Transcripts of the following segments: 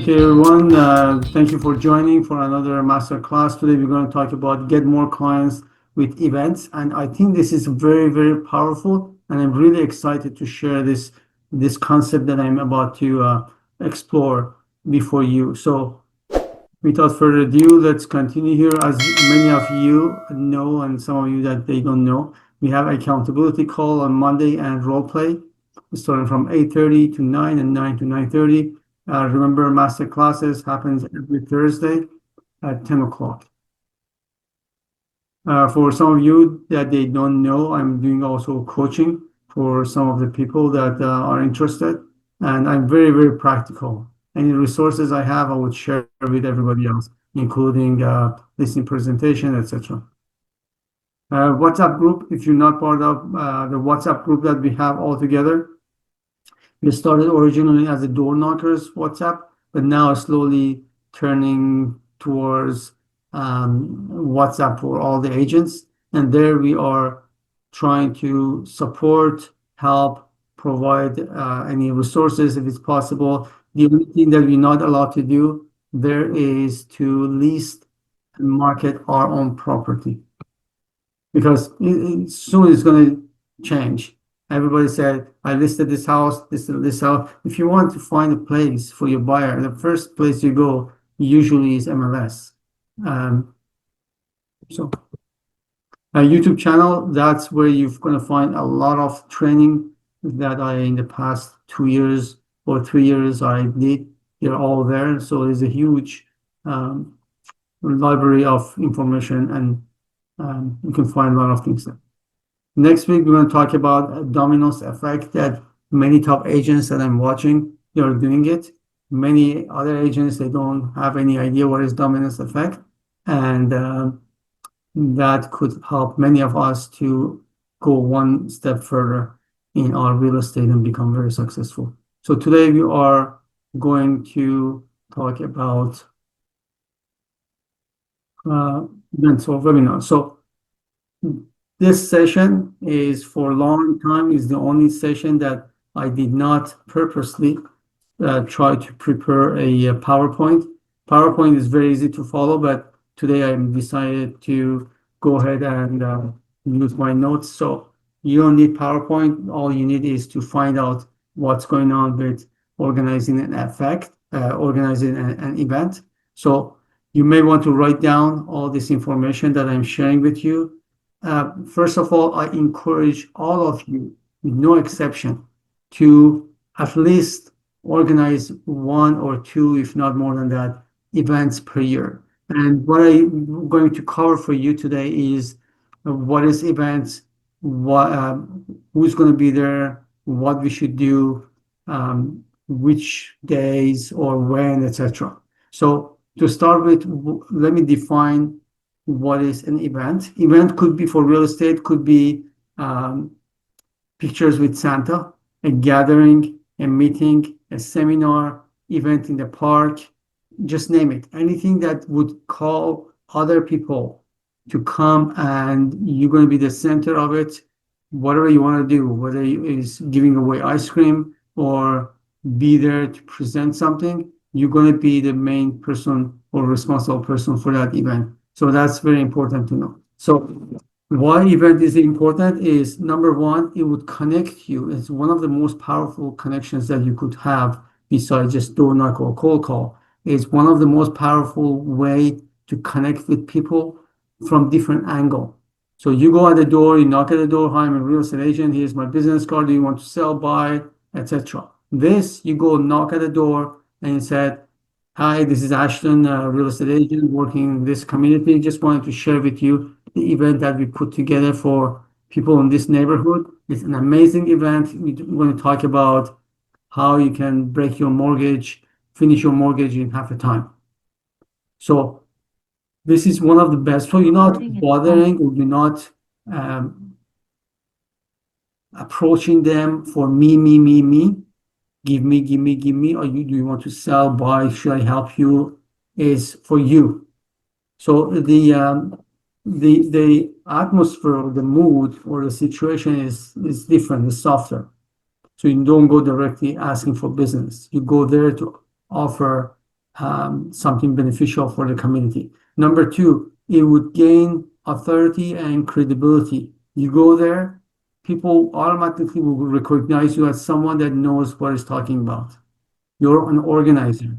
Okay, everyone, thank you for joining for another masterclass. Today, we're going to talk about get more clients with events. And I think this is very, very powerful. And I'm really excited to share this concept that I'm about to explore before you. So without further ado, let's continue here. As many of you know, and some of you that they don't know, we have accountability call on Monday and role play, starting from 8:30 to 9 and 9 to 9:30. Remember, master classes happens every Thursday at 10 o'clock. For some of you that they don't know, I'm doing also coaching for some of the people that are interested, and I'm very, very practical. Any resources I have, I would share with everybody else, including listening presentation, etc. WhatsApp group, if you're not part of the WhatsApp group that we have all together, we started originally as a door knockers WhatsApp, but now slowly turning towards WhatsApp for all the agents. And there we are trying to support, help, provide any resources if it's possible. The only thing that we're not allowed to do there is to list and market our own property, because soon it's going to change. Everybody said, I listed this house, this house. If you want to find a place for your buyer, the first place you go usually is MLS. So a YouTube channel, that's where you're going to find a lot of training that I, in the past 2 years or 3 years, I did. They're all there. So there's a huge library of information, and you can find a lot of things there. Next week, we're going to talk about a dominoes effect that many top agents that I'm watching, they are doing it. Many other agents, they don't have any idea what is dominoes effect. And that could help many of us to go one step further in our real estate and become very successful. So today we are going to talk about events or webinars. So this session is for a long time is the only session that I did not purposely try to prepare a PowerPoint. PowerPoint is very easy to follow, but today I decided to go ahead and use my notes. So you don't need PowerPoint. All you need is to find out what's going on with organizing an organizing an event. So you may want to write down all this information that I'm sharing with you. First of all, I encourage all of you, with no exception, to at least organize 1 or 2, if not more than that, events per year. And what I'm going to cover for you today is what is events, who's going to be there, what we should do, which days or when, etc. So to start with, let me define what is an event. Event could be for real estate, could be pictures with Santa, a gathering, a meeting, a seminar, event in the park, just name it. Anything that would call other people to come and you're going to be the center of it, whatever you want to do, whether it is giving away ice cream or be there to present something, you're going to be the main person or responsible person for that event. So that's very important to know. So why event is important is, number one, it would connect you. It's one of the most powerful connections that you could have besides just door knock or cold call. It's one of the most powerful way to connect with people from different angle. So you go at the door, you knock at the door, hi, I'm a real estate agent, here's my business card, do you want to sell, buy, etc. This, you go knock at the door and you said, hi, this is Ashton, real estate agent working in this community. Just wanted to share with you the event that we put together for people in this neighborhood. It's an amazing event. We're going to talk about how you can break your mortgage, finish your mortgage in half a time. So this is one of the best. So you're not bothering or you're not approaching them for me. Give me, or do you want to sell, buy, should I help you, is for you. So the atmosphere or the mood or the situation is different, it's softer. So you don't go directly asking for business. You go there to offer something beneficial for the community. Number two, it would gain authority and credibility. You go there, people automatically will recognize you as someone that knows what is talking about. You're an organizer.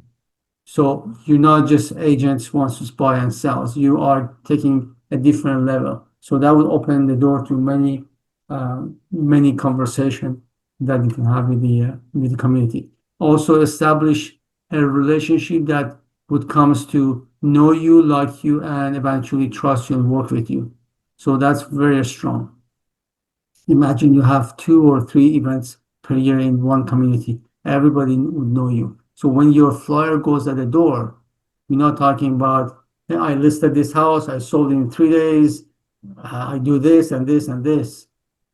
So you're not just agents who wants to buy and sells. You are taking a different level. So that would open the door to many conversation that you can have with the community. Also establish a relationship that would comes to know you, like you, and eventually trust you and work with you. So that's very strong. Imagine you have two or three events per year in one community. Everybody would know you. So when your flyer goes at the door, you're not talking about, "Hey, I listed this house, I sold in 3 days, I do this and this and this."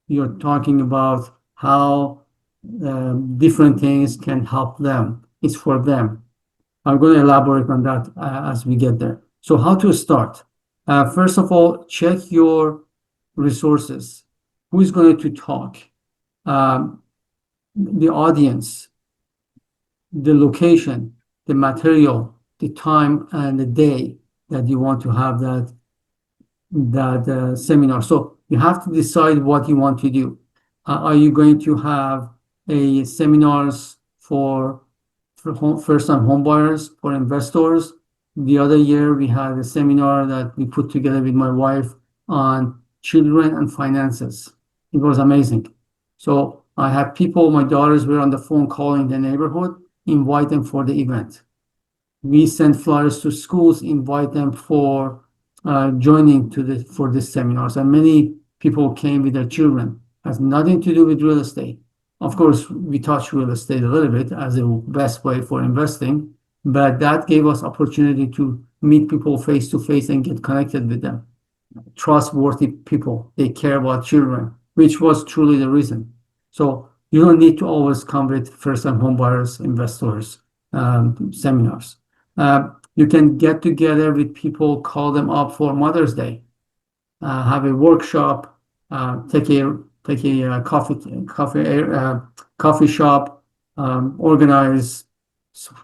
You're talking about how different things can help them. It's for them. I'm going to elaborate on that as we get there. So how to start? First of all, check your resources. Who is going to talk? Um, the audience, the location, the material, the time, and the day that you want to have that seminar. So you have to decide what you want to do. Are you going to have a seminars for first-time home buyers, for investors? The other year we had a seminar that we put together with my wife on children and finances. It was amazing. So I had people, my daughters were on the phone calling the neighborhood, invite them for the event. We send flyers to schools, invite them for joining for these seminars. And many people came with their children. Has nothing to do with real estate. Of course, we touch real estate a little bit as a best way for investing, but that gave us opportunity to meet people face to face and get connected with them. Trustworthy people. They care about children, which was truly the reason. So you don't need to always come with first-time home buyers, investors, seminars. You can get together with people, call them up for Mother's Day, have a workshop, take a coffee shop, organize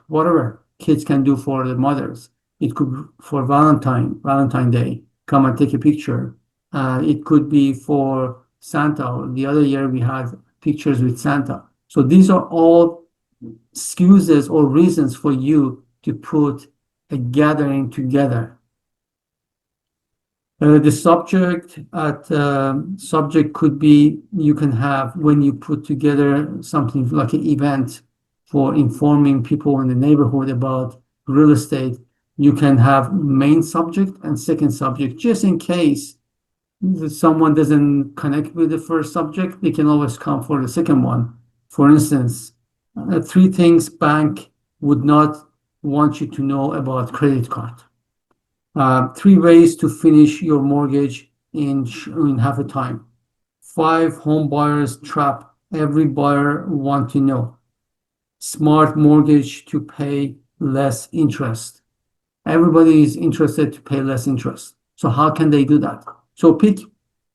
whatever kids can do for the mothers. It could for Valentine Day, come and take a picture. It could be for Santa. The other year we had pictures with Santa. So these are all excuses or reasons for you to put a gathering together. The subject could be, you can have, when you put together something like an event for informing people in the neighborhood about real estate, you can have main subject and second subject, just in case someone doesn't connect with the first subject, they can always come for the second one. For instance, three things bank would not want you to know about credit card. Three ways to finish your mortgage in half a time. Five home buyers trap every buyer want to know. Smart mortgage to pay less interest. Everybody is interested to pay less interest. So how can they do that? So pick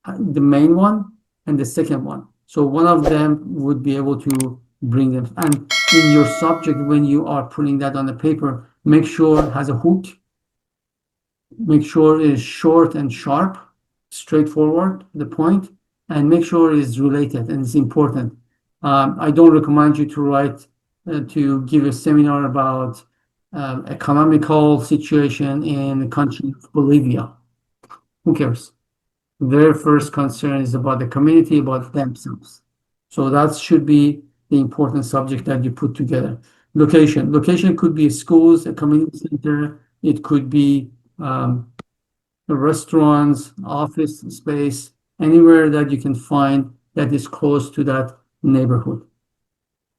the main one and the second one. So one of them would be able to bring them. And in your subject, when you are putting that on the paper, make sure it has a hook. Make sure it is short and sharp, straightforward, to the point, and make sure it is related and it's important. I don't recommend you to write to give a seminar about economical situation in the country of Bolivia. Who cares? Their first concern is about the community, about themselves. So that should be the important subject that you put together. Location. Location could be schools, a community center. It could be restaurants, office space, anywhere that you can find that is close to that neighborhood.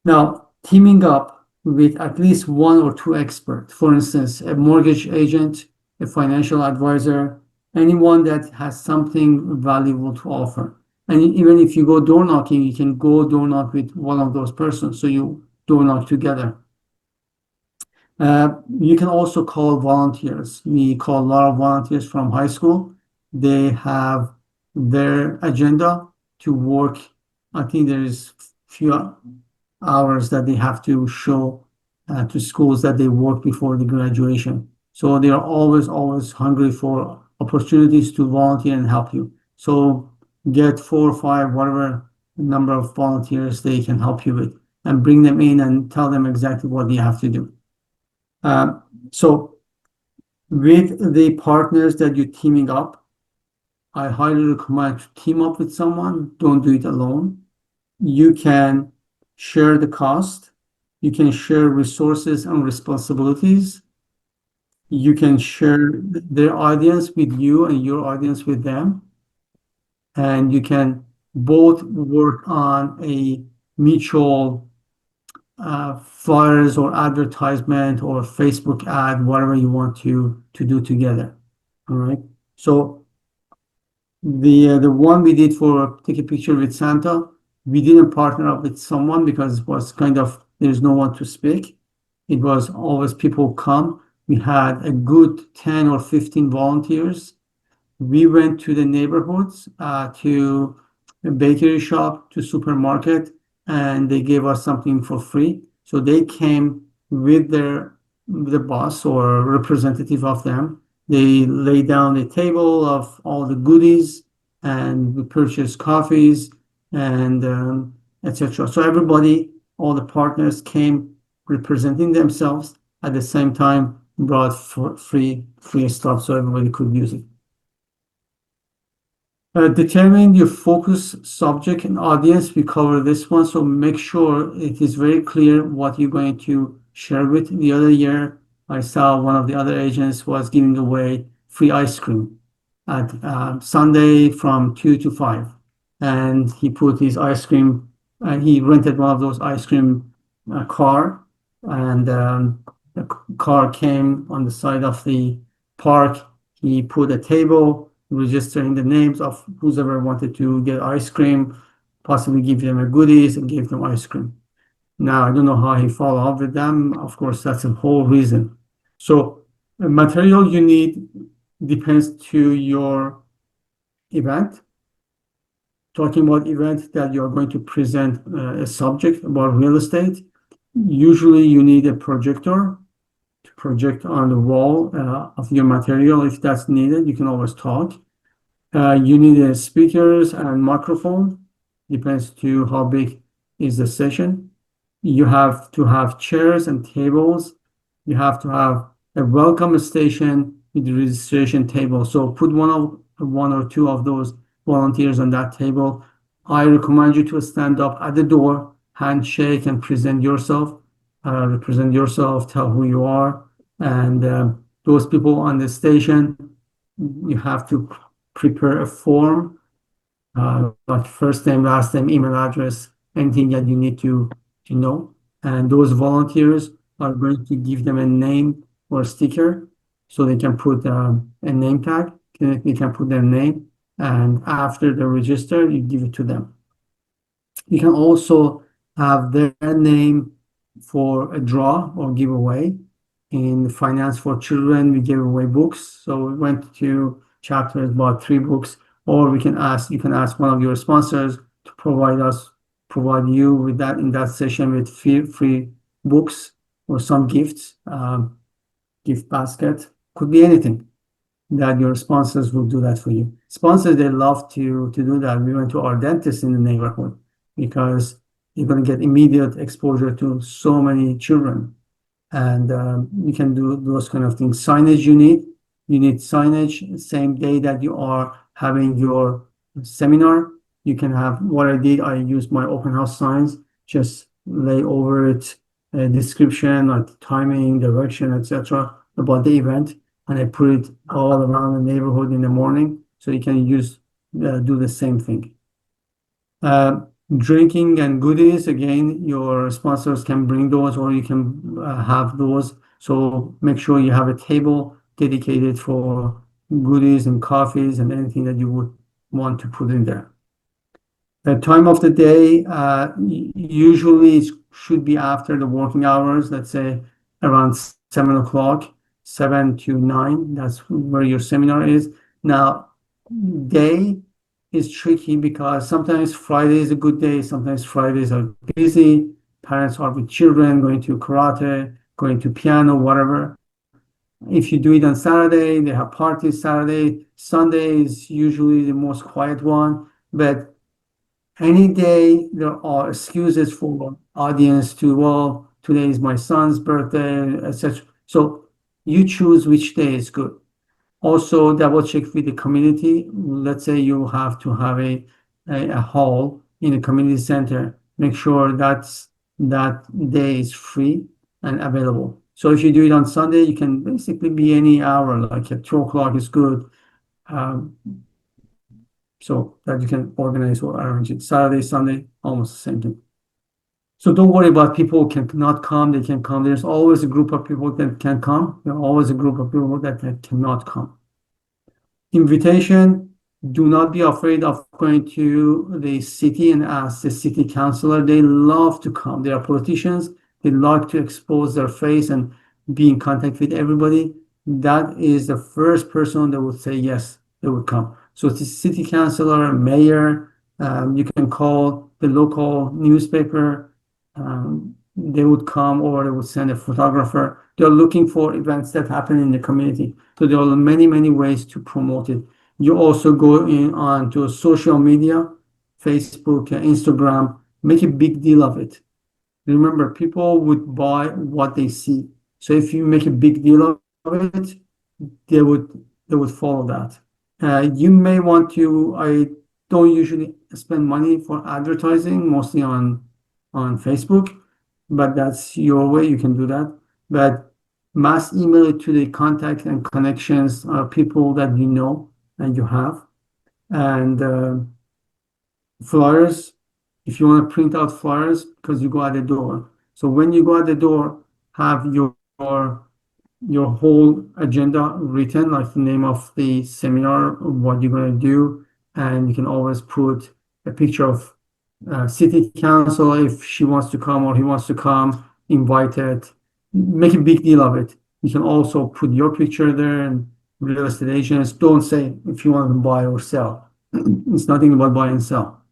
Now, teaming up with at least one or two experts, for instance, a mortgage agent, a financial advisor, anyone that has something valuable to offer. And even if you go door knocking, you can go door knock with one of those persons. So you door knock together. You can also call volunteers. We call a lot of volunteers from high school. They have their agenda to work. I think there is few hours that they have to show to schools that they work before the graduation. So they are always hungry for opportunities to volunteer and help you. So get four or five, whatever number of volunteers they can help you with, and bring them in and tell them exactly what you have to do. So with the partners that you're teaming up, I highly recommend to team up with someone. Don't do it alone. You can share the cost. You can share resources and responsibilities. You can share their audience with you and your audience with them. And you can both work on a mutual flyers or advertisement or Facebook ad, whatever you want to do together. All right. So the one we did for take a picture with Santa, we didn't partner up with someone because it was kind of there's no one to speak. It was always people come. We had a good 10 or 15 volunteers. We went to the neighborhoods, to a bakery shop, to supermarket, and they gave us something for free. So they came with the boss or representative of them. They laid down a table of all the goodies, and we purchased coffees and etc. So everybody, all the partners came representing themselves at the same time, brought free stuff so everybody could use it. Determine your focus, subject, and audience. We cover this one, so make sure it is very clear what you're going to share with. The other year, I saw one of the other agents was giving away free ice cream at Sunday from 2 to 5. And he put his ice cream, and he rented one of those ice cream car, and the car came on the side of the park. He put a table registering the names of whoever wanted to get ice cream, possibly give them a goodies and give them ice cream. Now, I don't know how he followed up with them. Of course, that's the whole reason. So the material you need depends to your event. Talking about event that you're going to present a subject about real estate, usually you need a projector to project on the wall of your material. If that's needed, you can always talk. You need a speakers and microphone. Depends to how big is the session. You have to have chairs and tables. You have to have a welcome station with the registration table. So put one or two of those volunteers on that table. I recommend you to stand up at the door, handshake, and present yourself. Represent yourself, tell who you are, and those people on the station, you have to prepare a form, like first name, last name, email address, anything that you need to know. And those volunteers are going to give them a name or a sticker so they can put a name tag. They can put their name, and after they register, you give it to them. You can also have their name for a draw or giveaway. In Finance for Children, we gave away books. So we went to chapters, bought 3 books, or you can ask one of your sponsors to provide you with that in that session with free books or some gifts, gift basket. Could be anything that your sponsors will do that for you. Sponsors, they love to do that. We went to our dentist in the neighborhood because you're going to get immediate exposure to so many children. And you can do those kind of things. Signage you need signage same day that you are having your seminar. You can have what I did. I used my open house signs, just lay over it a description like timing, direction, etc. about the event, and I put it all around the neighborhood in the morning. So you can do the same thing. Uh, Drinking and goodies, again, your sponsors can bring those or you can have those. So make sure you have a table dedicated for goodies and coffees and anything that you would want to put in there. The time of the day, usually it should be after the working hours, let's say around 7 o'clock, 7 to 9. That's where your seminar is. Now, day is tricky because sometimes Friday is a good day, sometimes Fridays are busy. parents are with children, going to karate, going to piano, whatever. If you do it on Saturday, they have parties Saturday. Sunday is usually the most quiet one, but any day there are excuses for audience to, well, today is my son's birthday, etc. So you choose which day is good. Also, double check with the community. Let's say you have to have a hall in a community center. Make sure that day is free and available. So if you do it on Sunday, you can basically be any hour, like at 2 o'clock is good. Um, so that you can organize or arrange it. Saturday, Sunday, almost the same thing. So don't worry about people cannot come, they can come. There's always a group of people that can come. There's always a group of people that cannot come. Invitation, do not be afraid of going to the city and ask the city councilor. They love to come. They are politicians. They like to expose their face and be in contact with everybody. That is the first person that would say yes, they would come. So the city councilor, mayor, you can call the local newspaper. They would come or they would send a photographer. They're looking for events that happen in the community. So there are many, many ways to promote it. You also go in on to social media, Facebook, Instagram, make a big deal of it. Remember, people would buy what they see. So if you make a big deal of it, they would follow that. You may want to, I don't usually spend money for advertising, mostly on Facebook, but that's your way, you can do that. But mass email it to the contact and connections people that you know and you have. And flyers, if you want to print out flyers, because you go at the door. So when you go at the door, have your whole agenda written, like the name of the seminar, what you're going to do, and you can always put a picture of city council if she wants to come or he wants to come, invited, make a big deal of it. You can also put your picture there, and real estate agents don't say if you want to buy or sell. It's nothing about buy and sell.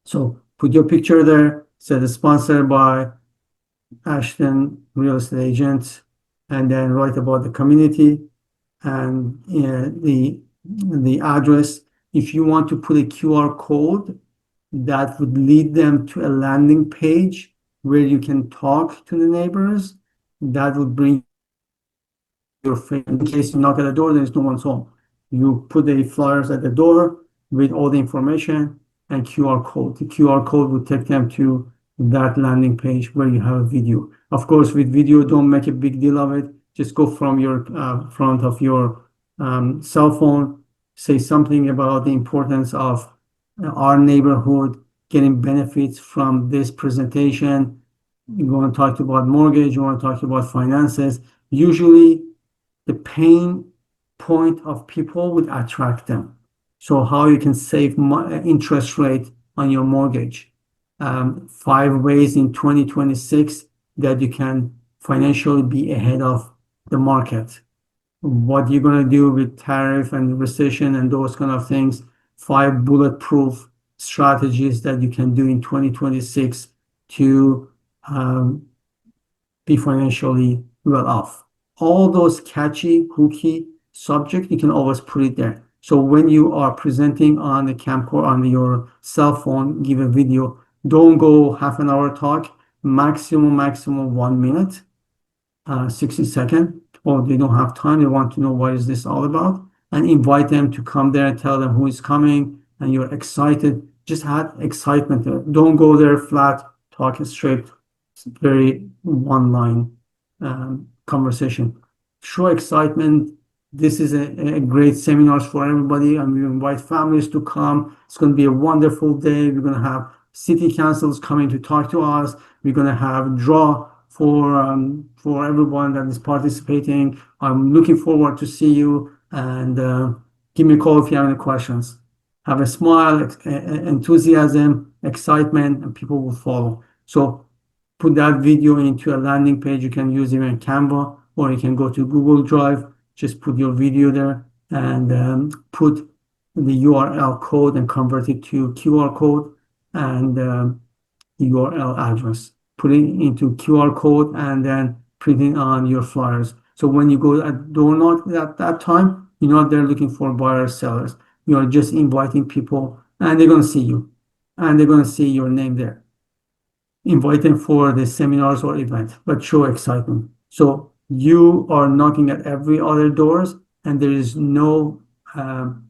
So put your picture there, say it's sponsored by Ashton Real Estate Agents, and then write about the community and the address. If you want to put a QR code, that would lead them to a landing page where you can talk to the neighbors. That would bring your friend. In case you knock at the door, there's no one's home. You put the flyers at the door with all the information and QR code. The QR code will take them to that landing page where you have a video. Of course, with video, don't make a big deal of it. Just go from your front of your cell phone, say something about the importance of our neighborhood getting benefits from this presentation. You want to talk about mortgage, you want to talk about finances. Usually, the pain point of people would attract them. So how you can save interest rate on your mortgage. 5 ways in 2026 that you can financially be ahead of the market. What you're going to do with tariff and recession and those kind of things. 5 bulletproof strategies that you can do in 2026 to be financially well off. All those catchy, hooky subject, you can always put it there. So when you are presenting on the camcorder on your cell phone, give a video, don't go half an hour talk, maximum 1 minute, 60 seconds, or they don't have time, they want to know what is this all about, and invite them to come there and tell them who is coming, and you're excited. Just add excitement there. Don't go there flat, talk straight, very one line conversation. Show excitement. This is a great seminars for everybody, and we invite families to come. It's going to be a wonderful day. We're going to have city councils coming to talk to us. We're going to have draw for everyone that is participating. I'm looking forward to see you, and give me a call if you have any questions. Have a smile, enthusiasm, excitement, and people will follow. So put that video into a landing page. You can use even Canva, or you can go to Google Drive, just put your video there and put the URL code and convert it to QR code and URL address. put it into QR code, and then print it on your flyers. So when you go at door knock at that time, you're not there looking for buyers, sellers. You are just inviting people, and they're going to see you, and they're going to see your name there. Invite them for the seminars or event, but show excitement. So you are knocking at every other doors, and um,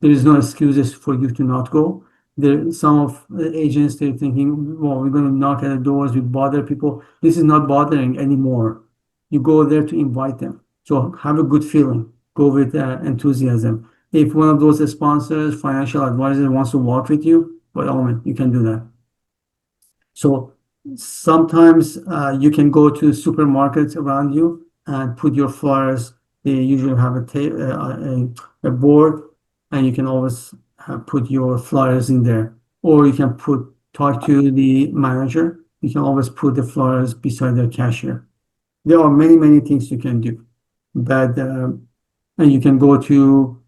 there is no excuses for you to not go. There, some of the agents, they're thinking, well, we're going to knock at the doors, we bother people. This is not bothering anymore. You go there to invite them. So have a good feeling. Go with enthusiasm. If one of those sponsors, financial advisors wants to work with you, by all means, you can do that. So sometimes you can go to supermarkets around you and put your flyers. They usually have a board, and you can always put your flyers in there. Or you can talk to the manager. You can always put the flyers beside the cashier. There are many, many things you can do. But and you can go to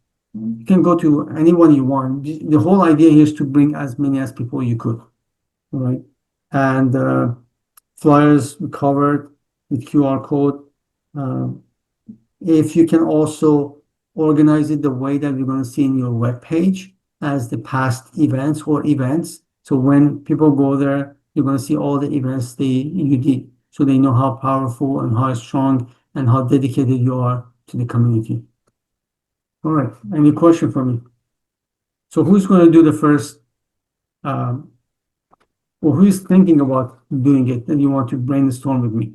anyone you want. The whole idea here is to bring as many as people you could, right? And flyers covered with QR code. Um, if you can also organize it the way that you're going to see in your web page as the past events or events. So when people go there, you're going to see all the events you did. So they know how powerful and how strong and how dedicated you are to the community. All right. Any question for me? So who's going to do the first, um, or who is thinking about doing it and you want to brainstorm with me?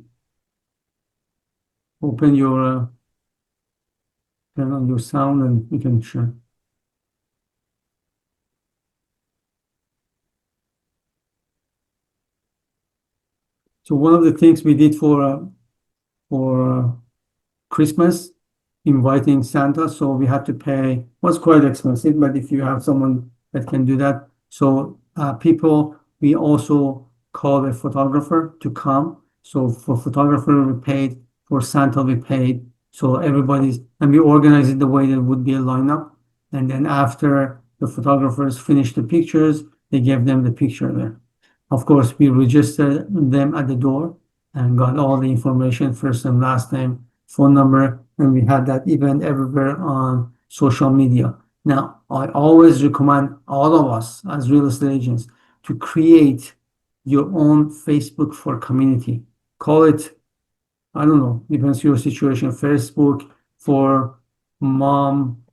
Open your turn on your sound and you can share. So one of the things we did for Christmas, inviting Santa, so we had to pay, was quite expensive, but if you have someone that can do that, so we also called a photographer to come. So for photographer we paid, for Santa we paid. So and we organized it the way there would be a lineup. And then after the photographers finished the pictures, they gave them the picture there. Of course, we registered them at the door and got all the information, first and last name, phone number, and we had that event everywhere on social media. Now, I always recommend all of us as real estate agents to create your own Facebook for community. Call it, I don't know, depends your situation, Facebook for mom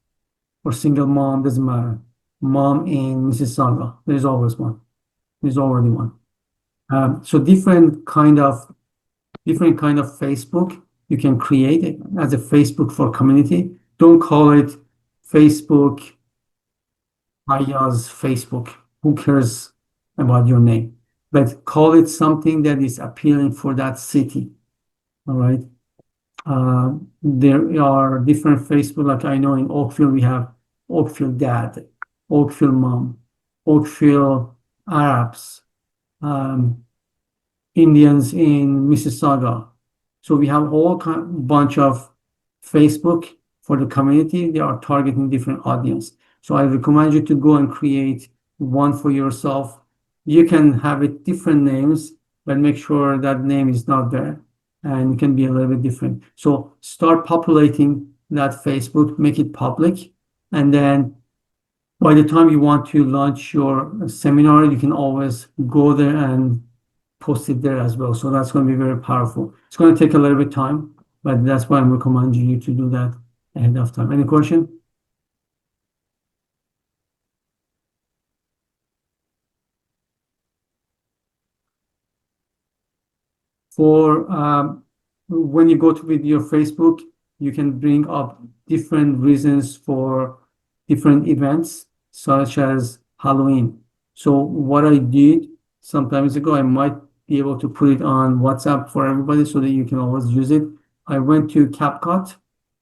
or single mom, doesn't matter. Mom in Mississauga, there's always one. There's already one. So different kind of Facebook you can create it as a Facebook for community. Don't call it Facebook Aya's Facebook. Who cares about your name? But call it something that is appealing for that city. All right. There are different Facebook, like I know in Oakville we have Oakville Dad, Oakville Mom, Oakville Arabs, um, Indians in Mississauga. So we have all bunch of Facebook for the community. They are targeting different audience. So I recommend you to go and create one for yourself. You can have it different names, but make sure that name is not there and it can be a little bit different. So start populating that Facebook, make it public, and then by the time you want to launch your seminar, you can always go there and post it there as well. So that's going to be very powerful. It's going to take a little bit of time, but that's why I'm recommending you to do that ahead of time. Any question? For when you go to with your Facebook, you can bring up different reasons for different events, such as Halloween. So what I did some times ago, I might be able to put it on WhatsApp for everybody so that you can always use it. I went to CapCut.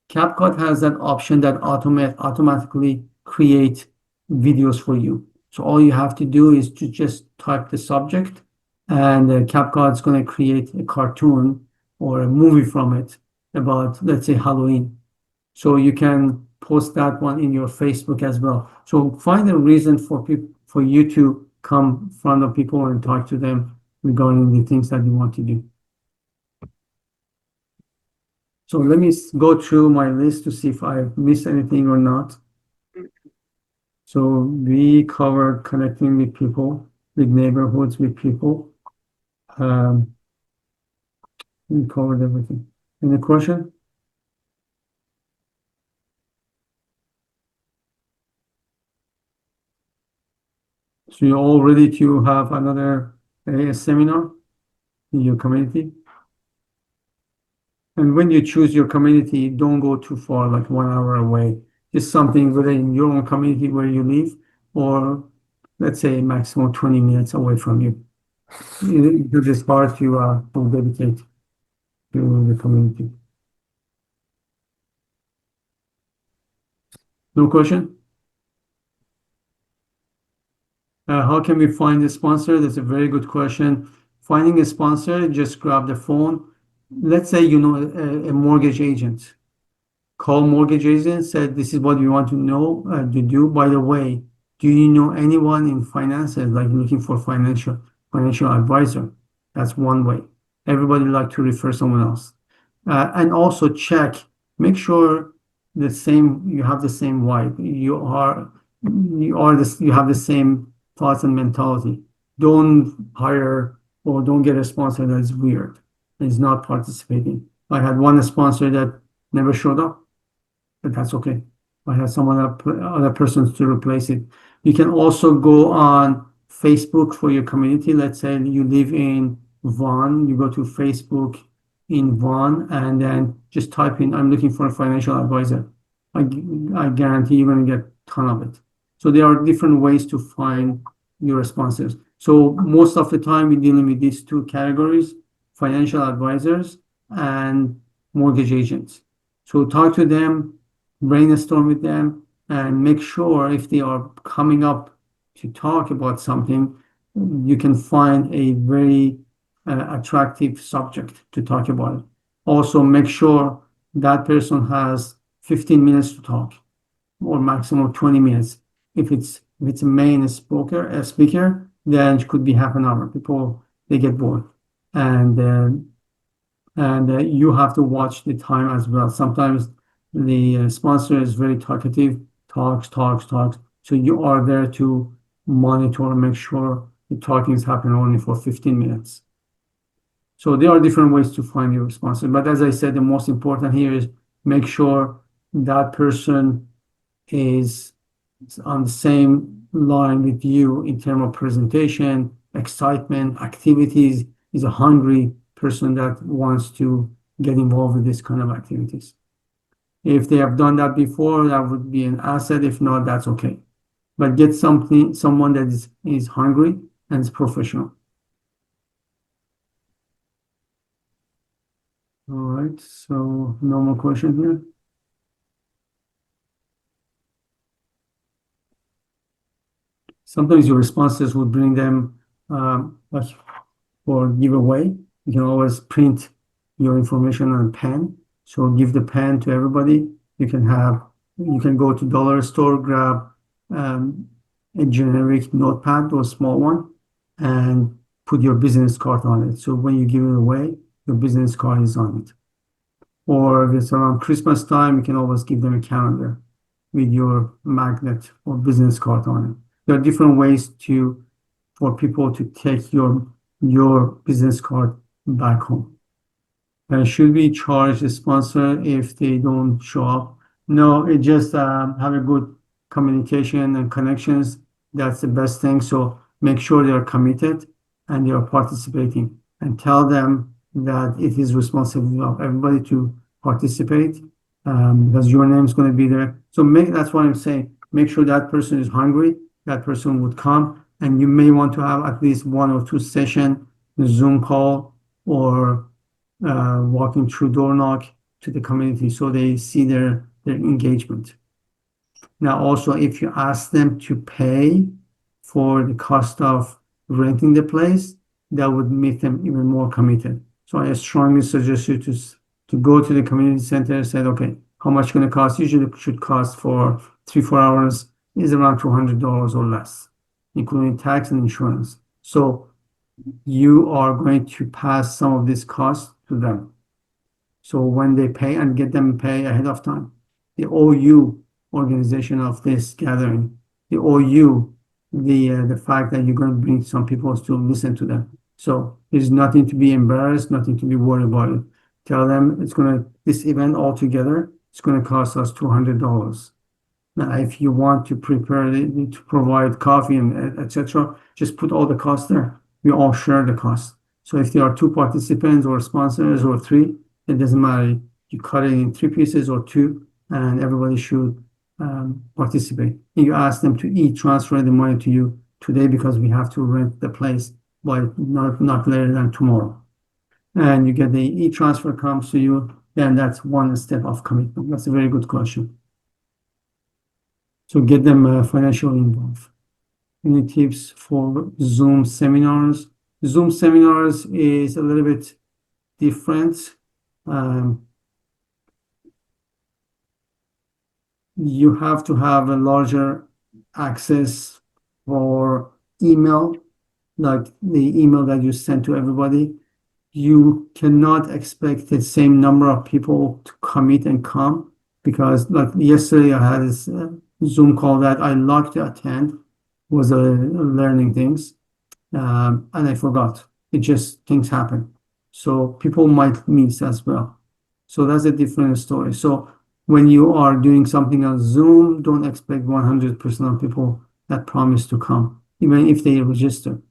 CapCut has that option that automatically create videos for you. So all you have to do is to just type the subject, and CapCut is going to create a cartoon or a movie from it about, let's say, Halloween. So you can post that one in your Facebook as well. So find a reason for you to come in front of people and talk to them. regarding the things that you want to do. So let me go through my list to see if I missed anything or not. So we covered connecting with people, with neighborhoods, with people. Um, we covered everything. Any question? So you're all ready to have another seminar in your community? And when you choose your community, don't go too far, like 1 hour away. Just something within your own community where you live, or let's say maximum 20 minutes away from you. It is hard to dedicate to the community. No question? How can we find a sponsor? That's a very good question. Finding a sponsor, just grab the phone. Let's say you know a mortgage agent. Call mortgage agent, said this is what we want to know to do. By the way, do you know anyone in finances, like looking for financial advisor? That's one way. Everybody like to refer someone else. And also check, make sure you have the same vibe. You have the same thoughts and mentality. Don't hire or don't get a sponsor that is weird and is not participating. I had one sponsor that never showed up, but that's okay. I have some other persons to replace it. You can also go on Facebook for your community. Let's say you live in Vaughan, you go to Facebook in Vaughan and then just type in, I'm looking for a financial advisor. I guarantee you're going to get a ton of it. So there are different ways to find your sponsors. So most of the time we're dealing with these two categories, financial advisors and mortgage agents. So talk to them, brainstorm with them, and make sure if they are coming up to talk about something, you can find a very attractive subject to talk about. Also, make sure that person has 15 minutes to talk or maximum 20 minutes. If it's a main speaker, then it could be half an hour. People, they get bored. And you have to watch the time as well. Sometimes the sponsor is very talkative, talks. So you are there to monitor and make sure the talking is happening only for 15 minutes. So there are different ways to find your sponsor. But as I said, the most important here is make sure that person is on the same line with you in terms of presentation, excitement, activities, is a hungry person that wants to get involved with this kind of activities. If they have done that before, that would be an asset. If not, that's okay. But get someone that is hungry and is professional. All right, so no more question here. Sometimes your responses would bring them like for giveaway. You can always print your information on a pen. So give the pen to everybody. You can go to dollar store, grab a generic notepad or a small one, and put your business card on it. So when you give it away, your business card is on it. Or if it's around Christmas time, you can always give them a calendar with your magnet or business card on it. There are different ways for people to take your business card back home. And should we charge the sponsor if they don't show up? No, it just have a good communication and connections. That's the best thing. So make sure they are committed and they are participating, and tell them that it is responsibility of everybody to participate because your name is going to be there. So that's what I'm saying. Make sure that person is hungry, that person would come, and you may want to have at least 1 or 2 session Zoom call or walking through door knock to the community so they see their engagement. Now, also, if you ask them to pay for the cost of renting the place, that would make them even more committed. So I strongly suggest you to go to the community center and say, okay, how much going to cost? Usually it should cost for 3-4 hours is around $200 or less, including tax and insurance. So you are going to pass some of this cost to them. So when they pay and get them pay ahead of time, they owe you organization of this gathering. They owe you the fact that you're going to bring some people to listen to them. So there's nothing to be embarrassed, nothing to be worried about it. Tell them it's going to this event altogether, it's going to cost us $200. Now, if you want to prepare it, to provide coffee and etc., just put all the costs there. We all share the cost. So if there are two participants or sponsors or three, it doesn't matter. You cut it in three pieces or two, and everybody should participate. And you ask them to transfer the money to you today because we have to rent the place by not later than tomorrow. And you get the transfer comes to you, then that's one step of commitment. That's a very good question. So get them financially involved. Any tips for Zoom seminars? Zoom seminars is a little bit different. Um, you have to have a larger access for email, like the email that you send to everybody. You cannot expect the same number of people to commit and come because like yesterday I had this Zoom call that I liked to attend was learning things and I forgot. It just things happen. So people might miss as well. So that's a different story. So when you are doing something on Zoom, don't expect 100% of people that promise to come, even if they register.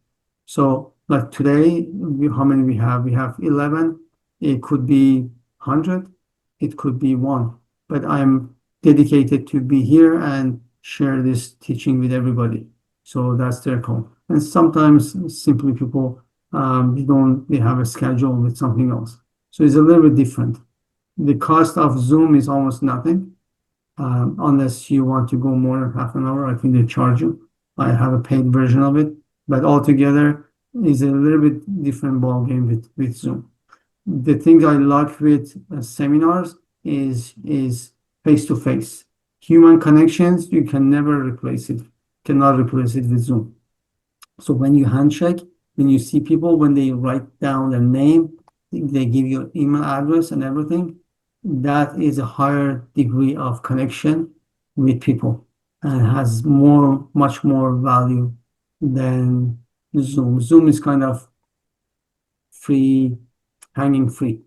So like today, how many we have? We have 11. It could be 100. It could be one. But I'm dedicated to be here and share this teaching with everybody. So that's their call. And sometimes simply people they have a schedule with something else. So it's a little bit different. The cost of Zoom is almost nothing unless you want to go more than half an hour. I think they charge you. I have a paid version of it, but altogether is a little bit different ball game with Zoom. The thing I like with seminars is face to face. Human connections, you can never replace it. Cannot replace it with Zoom. So when you handshake, when you see people, when they write down their name, they give you email address and everything, that is a higher degree of connection with people and has much more value than Zoom. Zoom is kind of free, hanging free.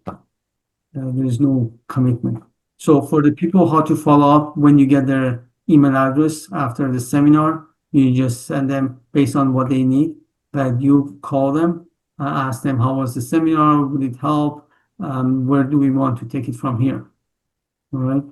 There is no commitment. So for the people, how to follow up when you get their email address after the seminar, you just send them based on what they need. That you call them, ask them how was the seminar, would it help, where do we want to take it from here, all right?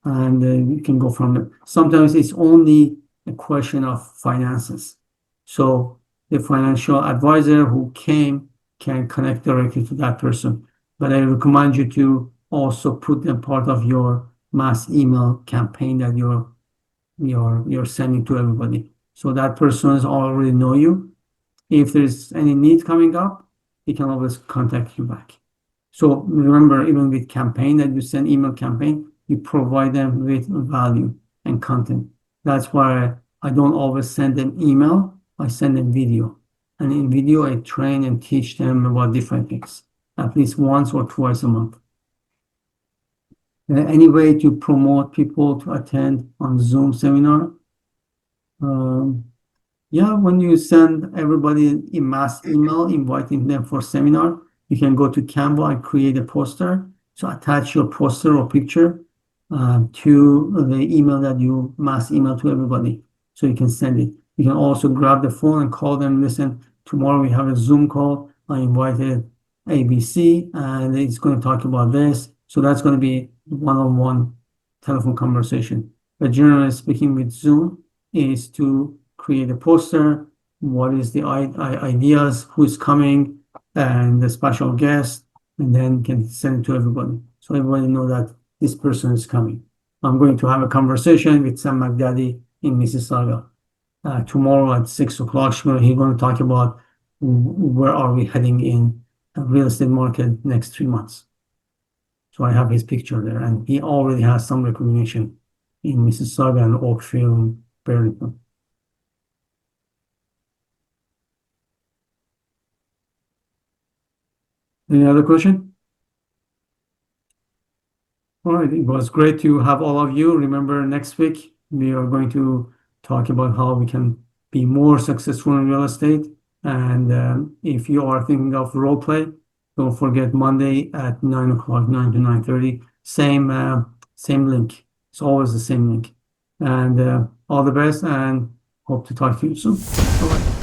And you can go from there. Sometimes it's only a question of finances. So the financial advisor who came can connect directly to that person. But I recommend you to also put them part of your mass email campaign that you're sending to everybody. So that person already know you. If there's any need coming up, he can always contact you back. So remember, even with campaign that you send email campaign, you provide them with value and content. That's why I don't always send them email. I send them video. And in video, I train and teach them about different things, at least once or twice a month. Any way to promote people to attend on Zoom seminar? Um, Yeah, when you send everybody a mass email inviting them for seminar, you can go to Canva and create a poster. So attach your poster or picture to the email that you mass email to everybody. So you can send it. You can also grab the phone and call them. Listen, tomorrow we have a Zoom call. I invited ABC and it's going to talk about this. So that's going to be one-on-one telephone conversation. But generally speaking with Zoom is to create a poster, what is the ideas, who's coming, and the special guest, and then can send it to everybody. So everybody know that this person is coming. I'm going to have a conversation with Sam McDaddy in Mississauga. Tomorrow at 6 o'clock, he's going to talk about where are we heading in the real estate market next 3 months. So I have his picture there, and he already has some recognition in Mississauga and Oakville, Burlington. Any other question? All right, it was great to have all of you. Remember, next week we are going to talk about how we can be more successful in real estate. And if you are thinking of role play, don't forget Monday at 9 o'clock, 9 to 9:30. Same link. It's always the same link. And all the best, and hope to talk to you soon. Bye-bye.